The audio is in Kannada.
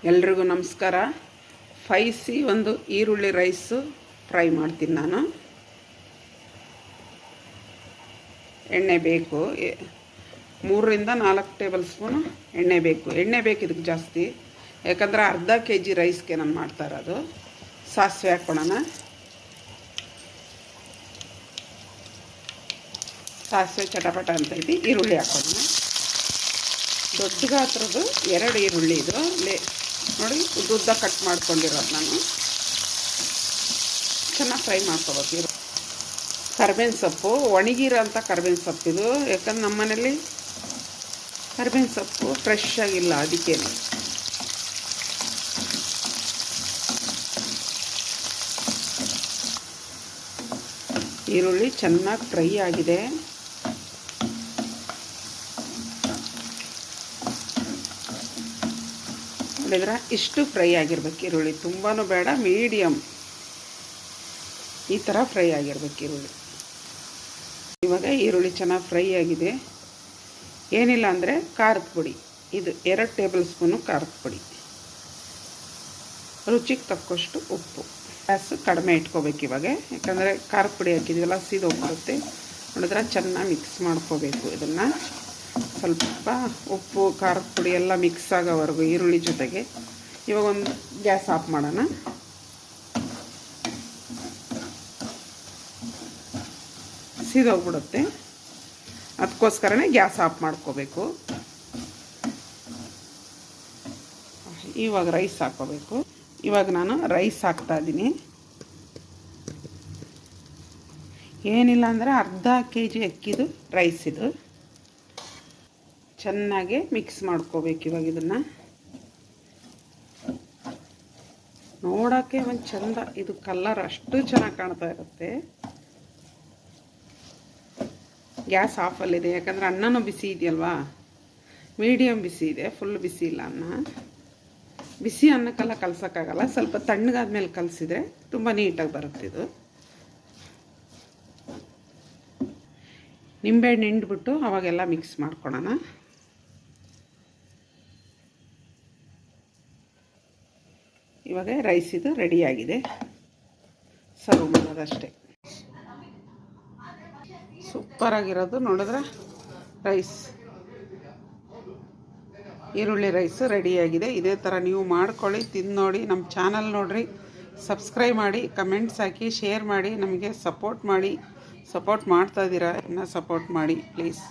ಎಲ್ರಿಗೂ ನಮಸ್ಕಾರ. ಸ್ಪೈಸಿ ಒಂದು ಈರುಳ್ಳಿ ರೈಸು ಫ್ರೈ ಮಾಡ್ತೀನಿ ನಾನು. ಎಣ್ಣೆ ಬೇಕು, 3-4 ಟೇಬಲ್ ಸ್ಪೂನು ಎಣ್ಣೆ ಬೇಕು. ಎಣ್ಣೆ ಬೇಕು ಇದಕ್ಕೆ ಜಾಸ್ತಿ, ಯಾಕಂದರೆ ಅರ್ಧ kg ರೈಸ್ಗೆ ನಾನು ಮಾಡ್ತಾ ಇರೋದು. ಸಾಸಿವೆ ಹಾಕ್ಕೊಳ್ಳೋಣ. ಸಾಸಿವೆ ಚಟಪಟ ಅಂತೈತಿ. ಈರುಳ್ಳಿ ಹಾಕೋಣ. ದೊಡ್ಡ ಗಾತ್ರದ್ದು 2 ಈರುಳ್ಳಿ ಇದು ನೋಡಿ, ಉದ್ದ ಕಟ್ ಮಾಡ್ಕೊಂಡಿರೋದು ನಾನು. ಚೆನ್ನಾಗಿ ಫ್ರೈ ಮಾಡ್ಕೋಬೇಕು. ಕರ್ಬೇವಿನ ಸೊಪ್ಪು, ಒಣಗಿರೋಂಥ ಕರ್ಬೇವಿನ ಸೊಪ್ಪು ಇದು, ಯಾಕಂದ್ರೆ ನಮ್ಮ ಮನೇಲಿ ಕರ್ಬೇವಿನ ಸೊಪ್ಪು ಫ್ರೆಶ್ ಆಗಿಲ್ಲ, ಅದಕ್ಕೇನೆ. ಈರುಳ್ಳಿ ಚೆನ್ನಾಗಿ ಫ್ರೈ ಆಗಿದೆ. ನೋಡಿದ್ರೆ ಇಷ್ಟು ಫ್ರೈ ಆಗಿರ್ಬೇಕು ಈರುಳ್ಳಿ, ತುಂಬಾ ಬೇಡ, ಮೀಡಿಯಮ್ ಈ ಥರ ಫ್ರೈ ಆಗಿರ್ಬೇಕು ಈರುಳ್ಳಿ. ಇವಾಗ ಈರುಳ್ಳಿ ಚೆನ್ನಾಗಿ ಫ್ರೈ ಆಗಿದೆ. ಏನಿಲ್ಲ ಅಂದರೆ ಖಾರದ ಪುಡಿ, ಇದು 2 ಟೇಬಲ್ ಸ್ಪೂನು ಖಾರದ ಪುಡಿ, ರುಚಿಗೆ ತಕ್ಕಷ್ಟು ಉಪ್ಪು. ಗ್ಯಾಸ್ ಕಡಿಮೆ ಇಟ್ಕೋಬೇಕು ಇವಾಗ, ಯಾಕಂದರೆ ಖಾರದ ಪುಡಿ ಹಾಕಿದ್ದೀವಲ್ಲ, ಸೀದೋಗ್ಬಿಡುತ್ತೆ. ನೋಡಿದ್ರೆ ಚೆನ್ನಾಗಿ ಮಿಕ್ಸ್ ಮಾಡ್ಕೋಬೇಕು ಇದನ್ನು. ಸ್ವಲ್ಪ ಉಪ್ಪು ಖಾರದ ಪುಡಿ ಎಲ್ಲ ಮಿಕ್ಸ್ ಆಗೋವರೆಗೂ ಈರುಳ್ಳಿ ಜೊತೆಗೆ. ಇವಾಗ ಒಂದು ಗ್ಯಾಸ್ ಆಫ್ ಮಾಡೋಣ. ಸೀದೋಗ್ಬಿಡುತ್ತೆ, ಅದಕ್ಕೋಸ್ಕರನೇ ಗ್ಯಾಸ್ ಆಫ್ ಮಾಡ್ಕೋಬೇಕು. ಇವಾಗ ರೈಸ್ ಹಾಕ್ಕೋಬೇಕು. ಇವಾಗ ನಾನು ರೈಸ್ ಹಾಕ್ತಾಯಿದ್ದೀನಿ. ಏನಿಲ್ಲ ಅಂದರೆ ಅರ್ಧ kg ಅಕ್ಕಿದು ರೈಸ್ ಇದು. ಚೆನ್ನಾಗಿ ಮಿಕ್ಸ್ ಮಾಡ್ಕೋಬೇಕು ಇವಾಗ ಇದನ್ನು. ನೋಡೋಕ್ಕೆ ಒಂದು ಚಂದ, ಇದು ಕಲರ್ ಅಷ್ಟು ಚೆನ್ನಾಗಿ ಕಾಣ್ತಾ ಇರುತ್ತೆ. ಗ್ಯಾಸ್ ಆಫಲ್ಲಿದೆ, ಯಾಕಂದರೆ ಅನ್ನನೂ ಬಿಸಿ ಇದೆಯಲ್ವಾ, ಮೀಡಿಯಮ್ ಬಿಸಿ ಇದೆ, ಫುಲ್ ಬಿಸಿ ಇಲ್ಲ ಅನ್ನ. ಬಿಸಿ ಅನ್ನಕ್ಕೆಲ್ಲ ಕಲಸೋಕ್ಕಾಗಲ್ಲ, ಸ್ವಲ್ಪ ತಣ್ಣಗಾದ್ಮೇಲೆ ಕಲಸಿದ್ರೆ ತುಂಬ ನೀಟಾಗಿ ಬರುತ್ತೆ ಇದು. ನಿಂಬೆಹಣ್ಣು ಹಿಂಡ್ಬಿಟ್ಟು ಅವಾಗೆಲ್ಲ ಮಿಕ್ಸ್ ಮಾಡ್ಕೊಳ್ಳೋಣ. ಇವಾಗ ರೈಸ್ ಇದು ರೆಡಿಯಾಗಿದೆ, ಸರ್ವ್ ಮಾಡೋದಷ್ಟೇ. ಸೂಪರಾಗಿರೋದು ನೋಡಿದ್ರೆ ರೈಸ್, ಈರುಳ್ಳಿ ರೈಸು ರೆಡಿಯಾಗಿದೆ. ಇದೇ ಥರ ನೀವು ಮಾಡ್ಕೊಳ್ಳಿ, ತಿಂದು ನೋಡಿ. ನಮ್ಮ ಚಾನಲ್ ನೋಡಿರಿ, ಸಬ್ಸ್ಕ್ರೈಬ್ ಮಾಡಿ, ಕಮೆಂಟ್ಸ್ ಹಾಕಿ, ಶೇರ್ ಮಾಡಿ, ನಮಗೆ ಸಪೋರ್ಟ್ ಮಾಡಿ. ಸಪೋರ್ಟ್ ಮಾಡ್ತಾಯಿದ್ದೀರಾ, ಇನ್ನೂ ಸಪೋರ್ಟ್ ಮಾಡಿ ಪ್ಲೀಸ್.